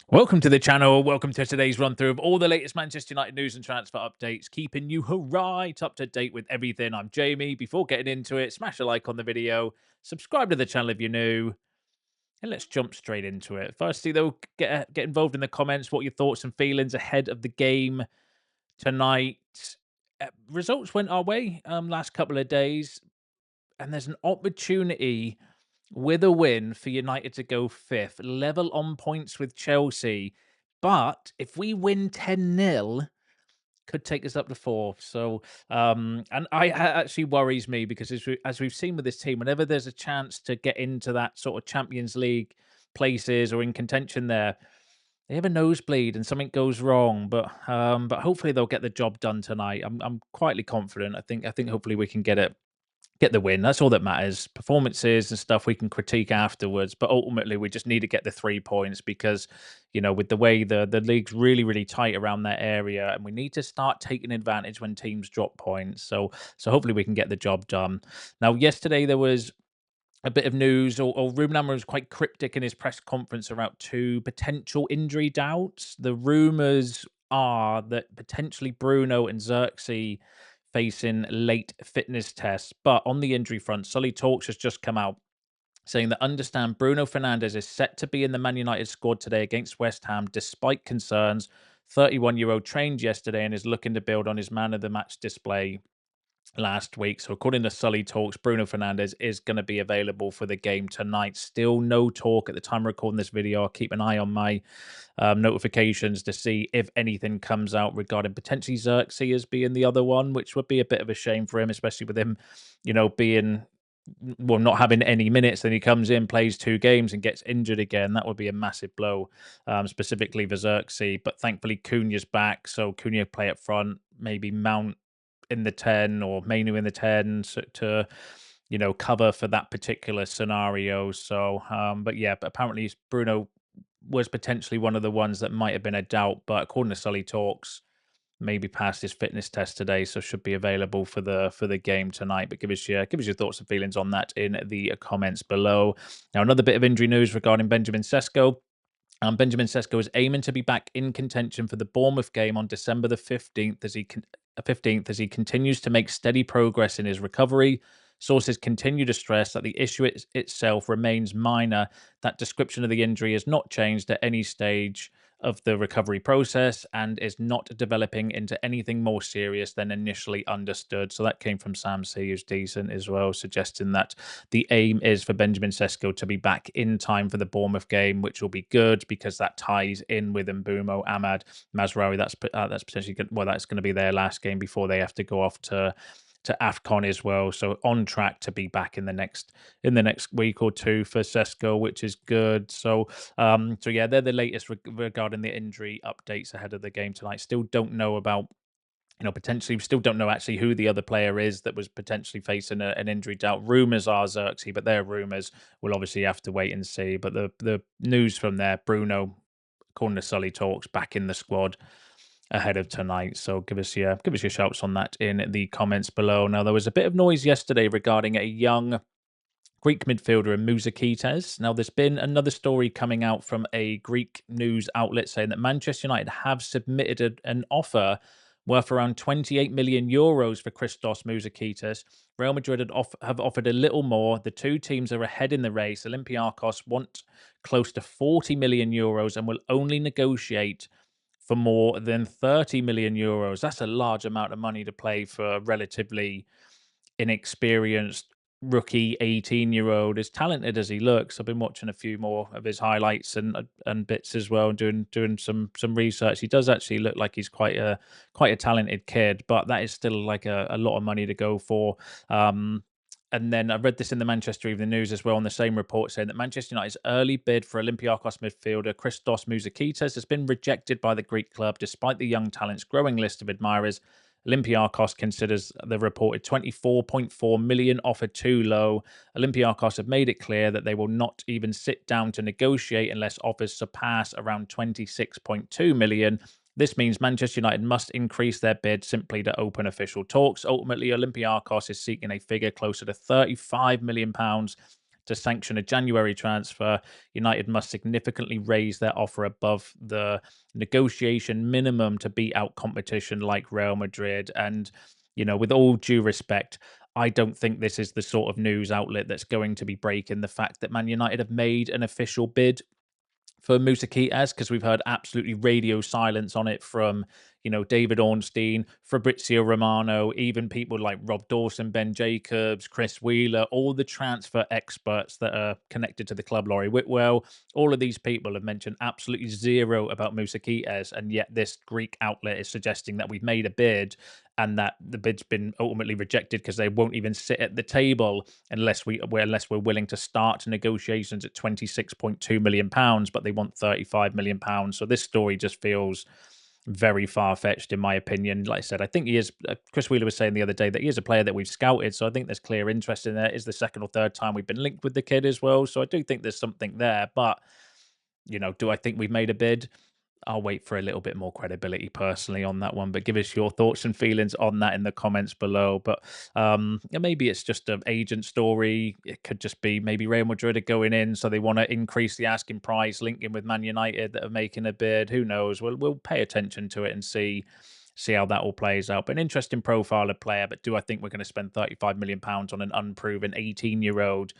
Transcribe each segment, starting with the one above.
Welcome to the channel. Welcome to today's run through of all the latest Manchester United news and transfer updates, keeping you right up to date with everything. I'm Jamie. Before getting into it, smash a like on the video, subscribe to the channel if you're new, and let's jump straight into it. Firstly, though, get involved in the comments. What are your thoughts and feelings ahead of the game tonight? Results went our way last couple of days, and there's an opportunity with a win for United to go fifth, level on points with Chelsea. But if we win 10-0, could take us up to fourth. So, and actually worries me because as we've seen with this team, whenever there's a chance to get into that sort of Champions League places or in contention there, they have a nosebleed and something goes wrong. But hopefully they'll get the job done tonight. I'm quietly confident. I think hopefully we can get the win. That's all that matters. Performances and stuff we can critique afterwards, but ultimately we just need to get the 3 points because, with the way the league's really really tight around that area, and we need to start taking advantage when teams drop points. So hopefully we can get the job done. Now, yesterday there was a bit of news, or Ruben was quite cryptic in his press conference about two potential injury doubts. The rumours are that potentially Bruno and Xerxes facing late fitness tests. But on the injury front, Sully Talks has just come out saying that understand Bruno Fernandes is set to be in the Man United squad today against West Ham, despite concerns. 31-year-old trained yesterday and is looking to build on his man of the match display last week. So according to Sully Talks, Bruno Fernandes is going to be available for the game tonight. Still no talk at the time of recording this video. I'll keep an eye on my notifications to see if anything comes out regarding potentially Xerxes as being the other one, which would be a bit of a shame for him, especially with him, being not having any minutes. Then he comes in, plays 2 games, and gets injured again. That would be a massive blow, specifically for Xerxes. But thankfully, Cunha's back, so Cunha play up front, maybe Mount in the 10 or Mainoo in the 10 to cover for that particular scenario. So but yeah, but apparently Bruno was potentially one of the ones that might have been a doubt, but according to Sully Talks, maybe passed his fitness test today, so should be available for the game tonight. But give us your thoughts and feelings on that in the comments below. Now, another bit of injury news regarding Benjamin Sesko. Benjamin Sesko is aiming to be back in contention for the Bournemouth game on December the 15th as he continues to make steady progress in his recovery. Sources continue to stress that the issue itself remains minor. That description of the injury has not changed at any stage of the recovery process and is not developing into anything more serious than initially understood. So that came from Sam C, who's decent as well, suggesting that the aim is for Benjamin Sesko to be back in time for the Bournemouth game, which will be good because that ties in with Mbumo, Ahmad, Mazraoui. That's potentially good. Well, that's going to be their last game before they have to go off to AFCON as well. So on track to be back in the next week or two for Sesko, which is good. So yeah, they're the latest regarding the injury updates ahead of the game tonight. Still don't know about, potentially, we still don't know actually who the other player is that was potentially facing an injury doubt. Rumours are Xerxes, but they're rumours. We'll obviously have to wait and see. But the news from there, Bruno, according to Sully Talks, back in the squad ahead of tonight. So give us your shouts on that in the comments below. Now, there was a bit of noise yesterday regarding a young Greek midfielder in Mouzakitis. Now, there's been another story coming out from a Greek news outlet saying that Manchester United have submitted an offer worth around 28 million euros for Christos Mouzakitis. Real Madrid have offered a little more. The two teams are ahead in the race. Olympiacos want close to 40 million euros and will only negotiate for more than 30 million euros. That's a large amount of money to play for a relatively inexperienced rookie 18-year-old, as talented as he looks. I've been watching a few more of his highlights and bits as well, and doing some research. He does actually look like he's quite a talented kid, but that is still like a lot of money to go for. And then I read this in the Manchester Evening News as well on the same report, saying that Manchester United's early bid for Olympiacos midfielder Christos Mouzakitis has been rejected by the Greek club despite the young talent's growing list of admirers. Olympiacos considers the reported 24.4 million offer too low. Olympiacos have made it clear that they will not even sit down to negotiate unless offers surpass around 26.2 million. This means Manchester United must increase their bid simply to open official talks. Ultimately, Olympiacos is seeking a figure closer to £35 million to sanction a January transfer, United must significantly raise their offer above the negotiation minimum to beat out competition like Real Madrid. And, with all due respect, I don't think this is the sort of news outlet that's going to be breaking the fact that Man United have made an official bid for Mouzakitis, because we've heard absolutely radio silence on it from, David Ornstein, Fabrizio Romano, even people like Rob Dawson, Ben Jacobs, Chris Wheeler, all the transfer experts that are connected to the club, Laurie Whitwell. All of these people have mentioned absolutely zero about Mouzakitis, and yet this Greek outlet is suggesting that we've made a bid and that the bid's been ultimately rejected because they won't even sit at the table unless we're willing to start negotiations at £26.2 million, but they want £35 million. So this story just feels very far-fetched in my opinion. Like I said, I think he is. Chris Wheeler was saying the other day that he is a player that we've scouted, so I think there's clear interest in there. It's the second or third time we've been linked with the kid as well, so I do think there's something there. But do I think we've made a bid? I'll wait for a little bit more credibility personally on that one, but give us your thoughts and feelings on that in the comments below. But maybe it's just an agent story. It could just be maybe Real Madrid are going in, so they want to increase the asking price, linking with Man United that are making a bid. Who knows? We'll pay attention to it and see how that all plays out. But an interesting profile of player. But do I think we're going to spend £35 million on an unproven 18-year-old?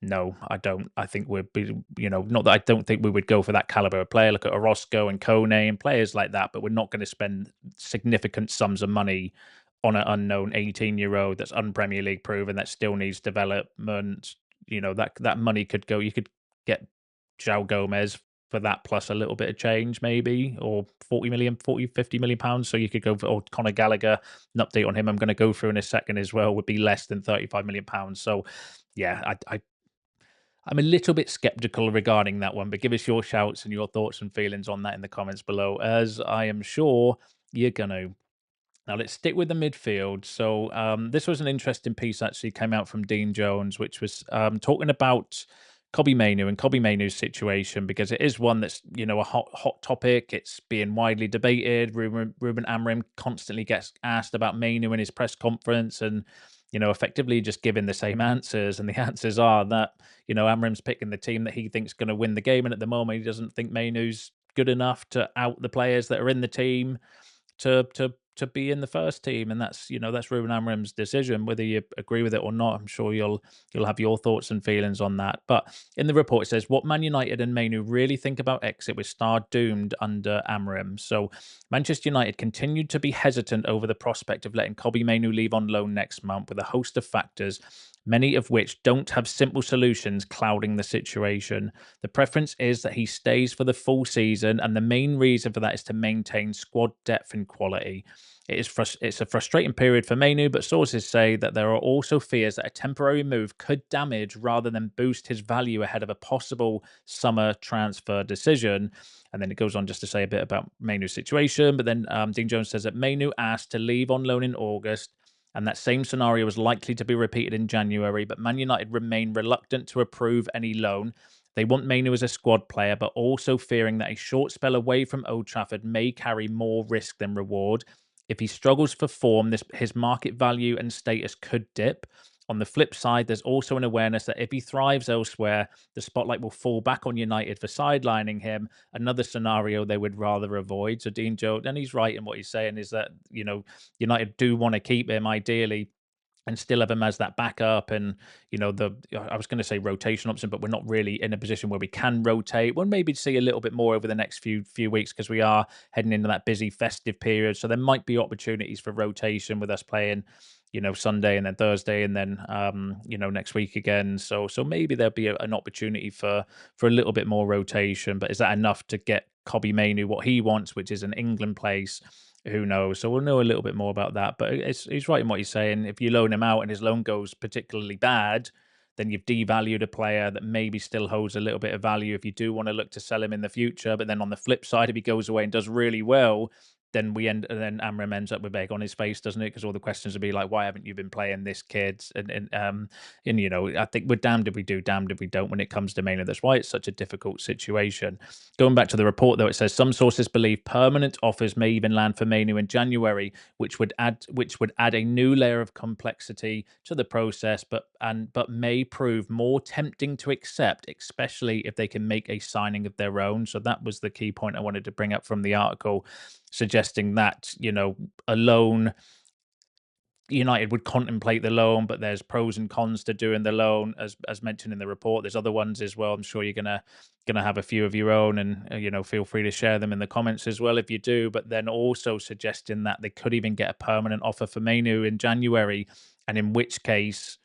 No, I don't. I think we'd be, not that I don't think we would go for that caliber of player. Look at Orozco and Kone and players like that, but we're not going to spend significant sums of money on an unknown 18-year-old that's un-Premier League proven that still needs development. That money could go. You could get João Gomez for that plus a little bit of change, maybe, or 50 million pounds. So you could go for, or Conor Gallagher. An update on him I'm going to go through in a second as well would be less than £35 million. So yeah, I'm a little bit skeptical regarding that one, but give us your shouts and your thoughts and feelings on that in the comments below, as I am sure you're going to. Now, let's stick with the midfield. So this was an interesting piece actually came out from Dean Jones, which was talking about Kobbie Mainoo and Kobbie Mainoo's situation, because it is one that's, a hot topic. It's being widely debated. Ruben Amorim constantly gets asked about Mainoo in his press conference and, effectively just giving the same answers. And the answers are that, Amorim's picking the team that he thinks going to win the game. And at the moment, he doesn't think Mainoo's good enough to out the players that are in the team to be in the first team, and that's Ruben Amorim's decision. Whether you agree with it or not, I'm sure you'll have your thoughts and feelings on that. But in the report, it says what Man United and Mainoo really think about exit with Star doomed under Amorim. So Manchester United continued to be hesitant over the prospect of letting Kobbie Mainoo leave on loan next month, with a host of factors, many of which don't have simple solutions, clouding the situation. The preference is that he stays for the full season, and the main reason for that is to maintain squad depth and quality. It's a frustrating period for Mainoo, but sources say that there are also fears that a temporary move could damage rather than boost his value ahead of a possible summer transfer decision. And then it goes on just to say a bit about Mainoo's situation. But then Dean Jones says that Mainoo asked to leave on loan in August, and that same scenario was likely to be repeated in January, but Man United remain reluctant to approve any loan. They want Mainoo as a squad player, but also fearing that a short spell away from Old Trafford may carry more risk than reward. If he struggles for form, his market value and status could dip. On the flip side, there's also an awareness that if he thrives elsewhere, the spotlight will fall back on United for sidelining him, another scenario they would rather avoid. So Dean Jones, and he's right in what he's saying, is that, United do want to keep him ideally and still have him as that backup. And, I was going to say rotation option, but we're not really in a position where we can rotate. We'll maybe see a little bit more over the next few weeks, because we are heading into that busy festive period. So there might be opportunities for rotation with us playing, Sunday and then Thursday and then, next week again. So maybe there'll be an opportunity for a little bit more rotation. But is that enough to get Kobbie Mainoo what he wants, which is an England place? Who knows? So we'll know a little bit more about that. But he's right in what he's saying. If you loan him out and his loan goes particularly bad, then you've devalued a player that maybe still holds a little bit of value if you do want to look to sell him in the future. But then on the flip side, if he goes away and does really well, then Amram ends up with egg on his face, doesn't it? Because all the questions would be like, "Why haven't you been playing this, kids?" And I think we're damned if we do, damned if we don't when it comes to Mainoo. That's why it's such a difficult situation. Going back to the report, though, it says some sources believe permanent offers may even land for Mainoo in January, which would add a new layer of complexity to the process, but may prove more tempting to accept, especially if they can make a signing of their own. So that was the key point I wanted to bring up from the article, suggesting that a loan, United would contemplate the loan, but there's pros and cons to doing the loan, as mentioned in the report. There's other ones as well. I'm sure you're gonna have a few of your own, and feel free to share them in the comments as well if you do. But then also suggesting that they could even get a permanent offer for Mainoo in January, and in which case,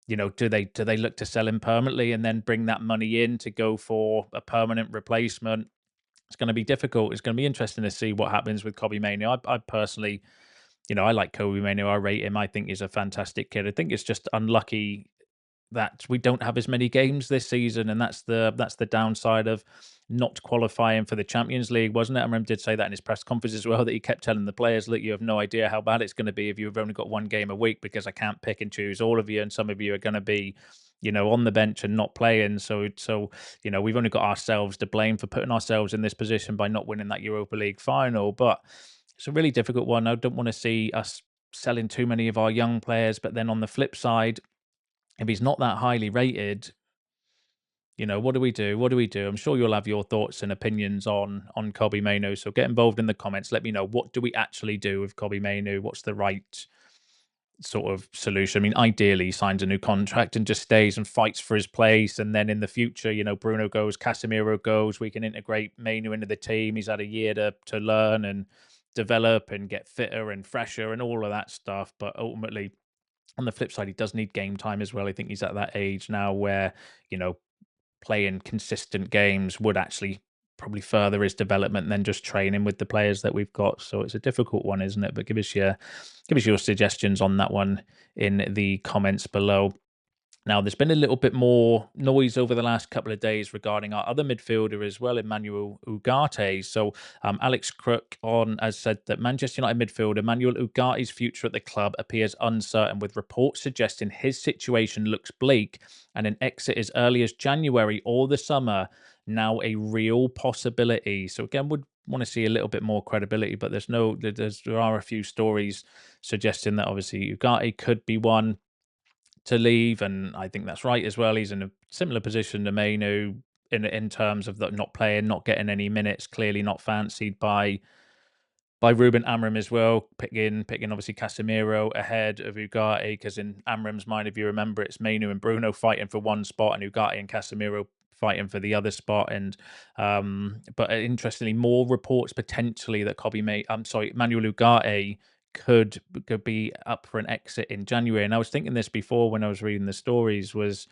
do they look to sell him permanently and then bring that money in to go for a permanent replacement? It's going to be difficult. It's going to be interesting to see what happens with Kobbie Mainoo. I personally, I like Kobbie Mainoo. I rate him. I think he's a fantastic kid. I think it's just unlucky that we don't have as many games this season, and that's the downside of not qualifying for the Champions League, wasn't it? I remember did say that in his press conference as well, that he kept telling the players, "Look, you have no idea how bad it's going to be if you've only got one game a week, because I can't pick and choose all of you, and some of you are going to be, on the bench and not playing. So we've only got ourselves to blame for putting ourselves in this position by not winning that Europa League final." But it's a really difficult one. I don't want to see us selling too many of our young players, but then on the flip side, if he's not that highly rated, what do we do? What do we do? I'm sure you'll have your thoughts and opinions on Kobbie Mainoo. So get involved in the comments. Let me know, what do we actually do with Kobbie Mainoo? What's the right sort of solution? I mean, ideally, he signs a new contract and just stays and fights for his place. And then in the future, Bruno goes, Casemiro goes, we can integrate Mainoo into the team. He's had a year to learn and develop and get fitter and fresher and all of that stuff. But ultimately, on the flip side, he does need game time as well. I think he's at that age now where, playing consistent games would actually probably further his development than just training with the players that we've got. So it's a difficult one, isn't it? But give us your suggestions on that one in the comments below. Now, there's been a little bit more noise over the last couple of days regarding our other midfielder as well, Emmanuel Ugarte. So, Alex Crook has said that Manchester United midfielder Emmanuel Ugarte's future at the club appears uncertain, with reports suggesting his situation looks bleak and an exit as early as January or the summer now a real possibility. So, again, would want to see a little bit more credibility, but there are a few stories suggesting that obviously Ugarte could be one to leave, and I think that's right as well. He's in a similar position to Mainoo in terms of not playing, not getting any minutes, clearly not fancied by Ruben Amram as well, picking obviously Casemiro ahead of Ugarte, because in Amram's mind, if you remember, it's Mainoo and Bruno fighting for one spot, and Ugarte and Casemiro fighting for the other spot. And but interestingly, more reports potentially that Emmanuel Ugarte could be up for an exit in January. And I was thinking this before when I was reading the stories, was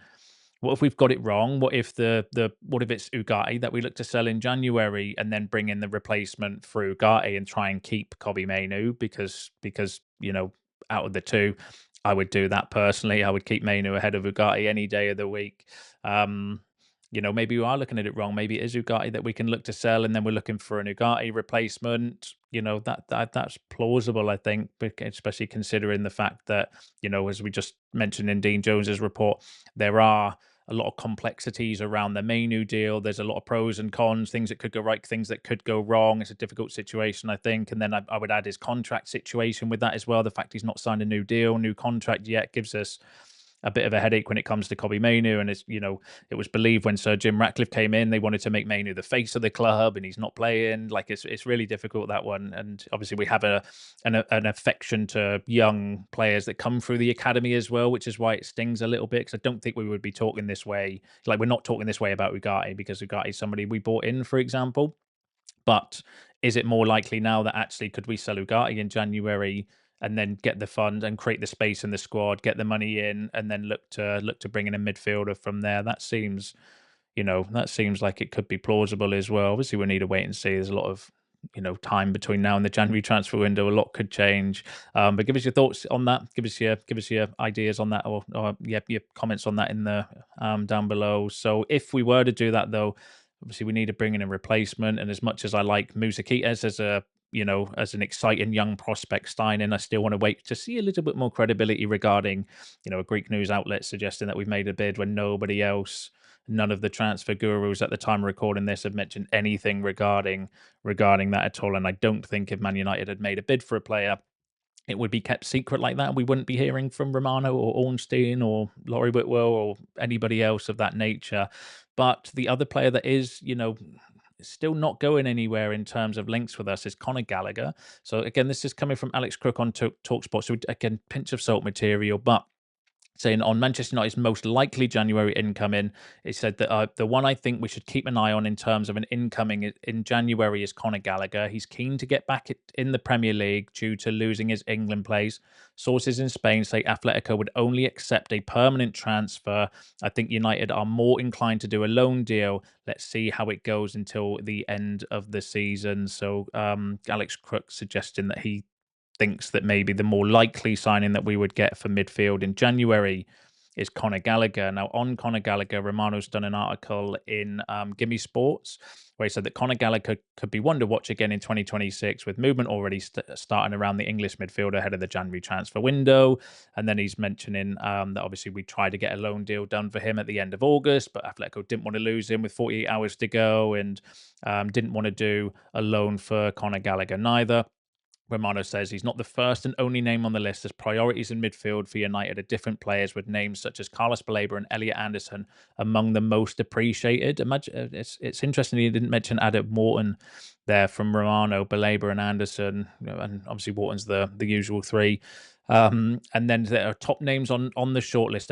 what if we've got it wrong? What if what if it's Ugarte that we look to sell in January and then bring in the replacement for Ugarte and try and keep Kobbie Mainoo, because out of the two, I would do that personally. I would keep Mainoo ahead of Ugarte any day of the week. Maybe we are looking at it wrong. Maybe it is Ugarte that we can look to sell, and then we're looking for an Ugarte replacement. That's plausible, I think, especially considering the fact that, as we just mentioned in Dean Jones's report, there are a lot of complexities around the Mainoo deal. There's a lot of pros and cons, things that could go right, things that could go wrong. It's a difficult situation, I think. And then I would add his contract situation with that as well. The fact he's not signed a new deal, new contract yet, gives us a bit of a headache when it comes to Kobbie Mainoo. And it was believed when Sir Jim Ratcliffe came in, they wanted to make Mainoo the face of the club, and he's not playing. Like, it's really difficult, that one. And obviously we have an affection to young players that come through the academy as well, which is why it stings a little bit, because I don't think we would be talking this way. Like, we're not talking this way about Ugarte because Ugarte is somebody we bought in, for example. But is it more likely now that actually could we sell Ugarte in January and then get the fund and create the space in the squad, get the money in, and then look to bring in a midfielder from there? That seems like it could be plausible as well. Obviously, we need to wait and see. There's a lot of time between now and the January transfer window. A lot could change. But give us your thoughts on that. Give us your ideas on that, or your comments on that in the down below. So if we were to do that, though, obviously we need to bring in a replacement. And as much as I like Mouzakitis as a as an exciting young prospect signing. I still want to wait to see a little bit more credibility regarding, a Greek news outlet suggesting that we've made a bid when nobody else, none of the transfer gurus at the time of recording this have mentioned anything regarding that at all. And I don't think if Man United had made a bid for a player, it would be kept secret like that. We wouldn't be hearing from Romano or Ornstein or Laurie Whitwell or anybody else of that nature. But the other player that is, still not going anywhere in terms of links with us is Conor Gallagher. So again, this is coming from Alex Crook on TalkSport. So again, pinch of salt material, but saying on Manchester United's most likely January incoming, it said that the one I think we should keep an eye on in terms of an incoming in January is Conor Gallagher. He's keen to get back in the Premier League due to losing his England place. Sources in Spain say Atletico would only accept a permanent transfer. I think United are more inclined to do a loan deal. Let's see how it goes until the end of the season. So Alex Crook suggesting that he thinks that maybe the more likely signing that we would get for midfield in January is Conor Gallagher. Now, on Conor Gallagher, Romano's done an article in Gimme Sports where he said that Conor Gallagher could be one to watch again in 2026 with movement already starting around the English midfielder ahead of the January transfer window. And then he's mentioning that obviously we tried to get a loan deal done for him at the end of August, but Atletico didn't want to lose him with 48 hours to go and didn't want to do a loan for Conor Gallagher neither. Romano says he's not the first and only name on the list, as priorities in midfield for United are different players, with names such as Carlos Baleba and Elliot Anderson among the most appreciated. Imagine it's interesting he didn't mention Adam Morton there from Romano, Baleba and Anderson, and obviously Wharton's the usual three. And then there are top names on the shortlist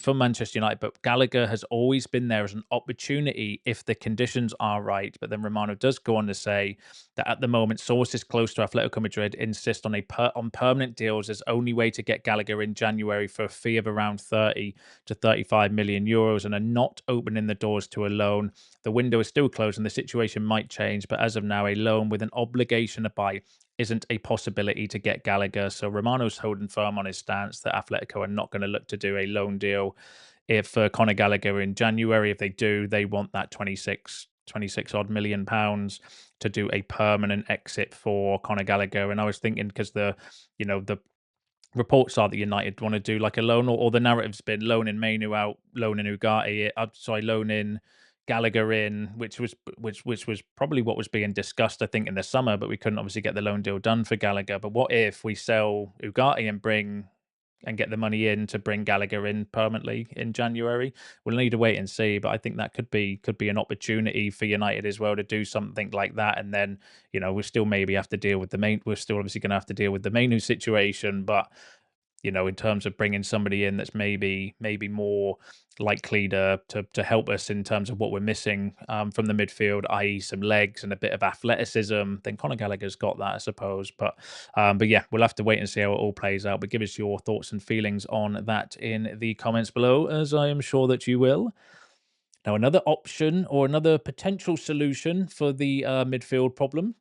for Manchester United, but Gallagher has always been there as an opportunity if the conditions are right. But then Romano does go on to say that at the moment, sources close to Atletico Madrid insist on on permanent deals as only way to get Gallagher in January for a fee of around 30 to 35 million euros and are not opening the doors to a loan. The window is still closed and the situation might change, but as of now, a loan with an obligation to buy isn't a possibility to get Gallagher. So Romano's holding firm on his stance that Atletico are not going to look to do a loan deal if Conor Gallagher in January. If they do, they want that 26 odd million pounds to do a permanent exit for Conor Gallagher. And I was thinking, because the reports are that United want to do like a loan, or the narrative's been loaning Mainoo out, loaning Ugarte, loaning Gallagher in, which was probably what was being discussed, I think, in the summer, but we couldn't obviously get the loan deal done for Gallagher. But what if we sell Ugarte and get the money in to bring Gallagher in permanently in January? We'll need to wait and see, but I think that could be an opportunity for United as well to do something like that. And then, we'll still maybe have to deal with we're still obviously going to have to deal with the Mainoo situation, but in terms of bringing somebody in that's maybe more likely to help us in terms of what we're missing from the midfield, i.e. some legs and a bit of athleticism, then Conor Gallagher's got that, I suppose. But yeah, we'll have to wait and see how it all plays out. But give us your thoughts and feelings on that in the comments below, as I am sure that you will. Now, another option or another potential solution for the midfield problem,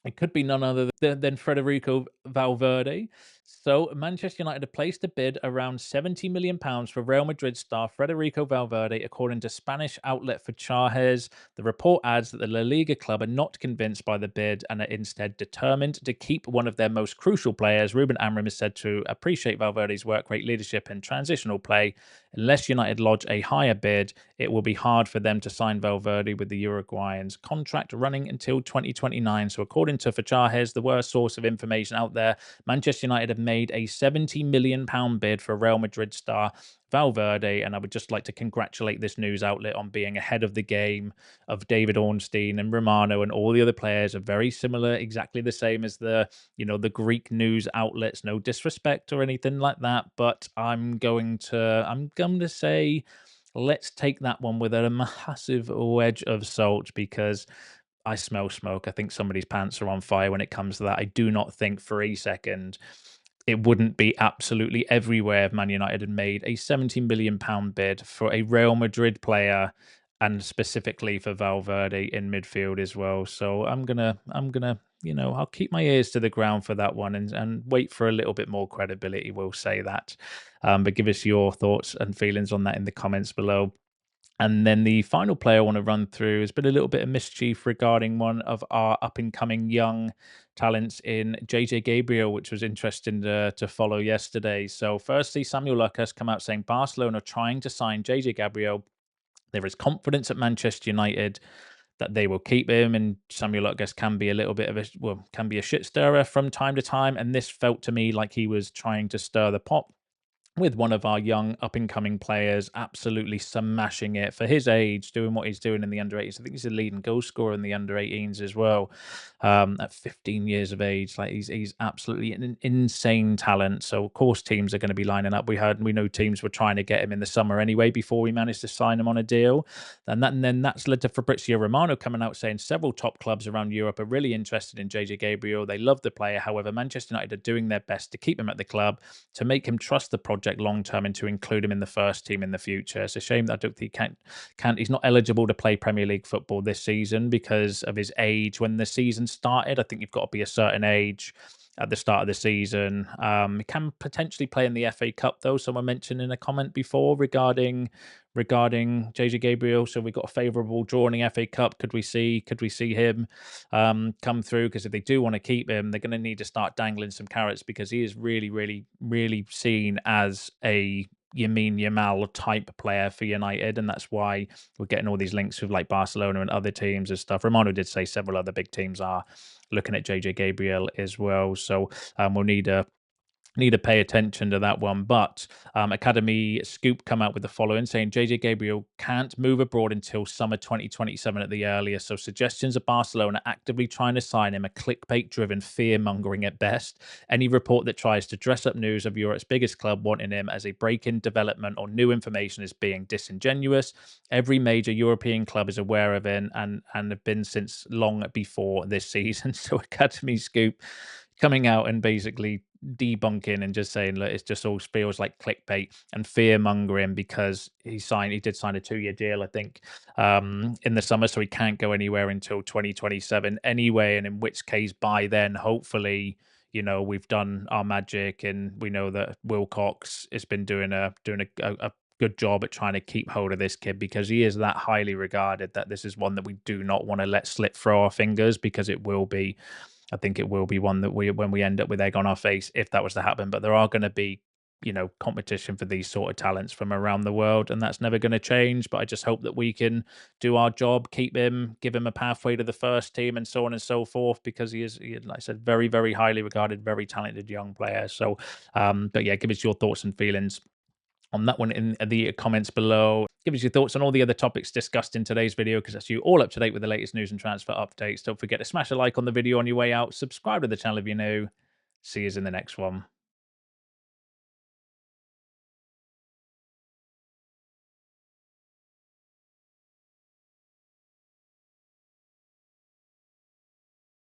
it could be none other than Federico Valverde. So Manchester United have placed a bid around £70 million for Real Madrid star Federico Valverde, according to Spanish outlet Fichajes. The report adds that the La Liga club are not convinced by the bid and are instead determined to keep one of their most crucial players. Ruben Amorim is said to appreciate Valverde's work rate, leadership and transitional play. Unless United lodge a higher bid, it will be hard for them to sign Valverde, with the Uruguayan's contract running until 2029. So according to Fichajes, the worst source of information out there, Manchester United have made a £70 million bid for Real Madrid star Valverde, and I would just like to congratulate this news outlet on being ahead of the game of David Ornstein and Romano, and all the other players are very similar, exactly the same as the Greek news outlets. No disrespect or anything like that, but I'm going to say let's take that one with a massive wedge of salt, because I smell smoke. I think somebody's pants are on fire when it comes to that. I do not think for a second it wouldn't be absolutely everywhere if Man United had made a £70 million bid for a Real Madrid player, and specifically for Valverde in midfield as well. So I'm gonna, I'll keep my ears to the ground for that one and wait for a little bit more credibility. We'll say that. But give us your thoughts and feelings on that in the comments below. And then the final player I want to run through has been a little bit of mischief regarding one of our up and coming young talents in JJ Gabriel, which was interesting to follow yesterday. So, firstly, Samuel Luck has come out saying Barcelona are trying to sign JJ Gabriel. There is confidence at Manchester United that they will keep him, and Samuel Luck can be a little bit of can be a shit stirrer from time to time. And this felt to me like he was trying to stir the pot with one of our young up and coming players, absolutely smashing it for his age, doing what he's doing in the under 18s. I think he's the leading goal scorer in the under 18s as well. At 15 years of age, like he's absolutely an insane talent. So of course teams are going to be lining up. We know teams were trying to get him in the summer anyway before we managed to sign him on a deal. And then that's led to Fabrizio Romano coming out saying several top clubs around Europe are really interested in JJ Gabriel. They love the player. However, Manchester United are doing their best to keep him at the club, to make him trust the project long term, and to include him in the first team in the future. It's a shame that I don't think he's not eligible to play Premier League football this season because of his age when the season started. I think you've got to be a certain age at the start of the season. He can potentially play in the FA Cup though. Someone mentioned in a comment before regarding JJ Gabriel. So we got a favourable draw in the FA Cup. Could we see him come through? Because if they do want to keep him, they're going to need to start dangling some carrots, because he is really, really, really seen as a Yamin Yamal type player for United, and that's why we're getting all these links with like Barcelona and other teams and stuff. Romano did say several other big teams are looking at JJ Gabriel as well, so we'll need to pay attention to that one. But Academy Scoop come out with the following, saying JJ Gabriel can't move abroad until summer 2027 at the earliest. So suggestions of Barcelona actively trying to sign him are clickbait-driven fear-mongering at best. Any report that tries to dress up news of Europe's biggest club wanting him as a break-in development or new information is being disingenuous. Every major European club is aware of it and have been since long before this season. So Academy Scoop coming out and basically debunking and just saying, look, it just all feels like clickbait and fear mongering, because he did sign a 2-year deal, I think, in the summer, so he can't go anywhere until 2027 anyway. And in which case, by then, hopefully, we've done our magic, and we know that Wilcox has been doing a good job at trying to keep hold of this kid, because he is that highly regarded that this is one that we do not want to let slip through our fingers, because I think it will be one that when we end up with egg on our face, if that was to happen. But there are going to be, competition for these sort of talents from around the world, and that's never going to change. But I just hope that we can do our job, keep him, give him a pathway to the first team, and so on and so forth, because he is, like I said, very, very highly regarded, very talented young player. So, but yeah, give us your thoughts and feelings on that one in the comments below. Give us your thoughts on all the other topics discussed in today's video, because that's you all up to date with the latest news and transfer updates. Don't forget to smash a like on the video on your way out. Subscribe to the channel if you're new. See you in the next one.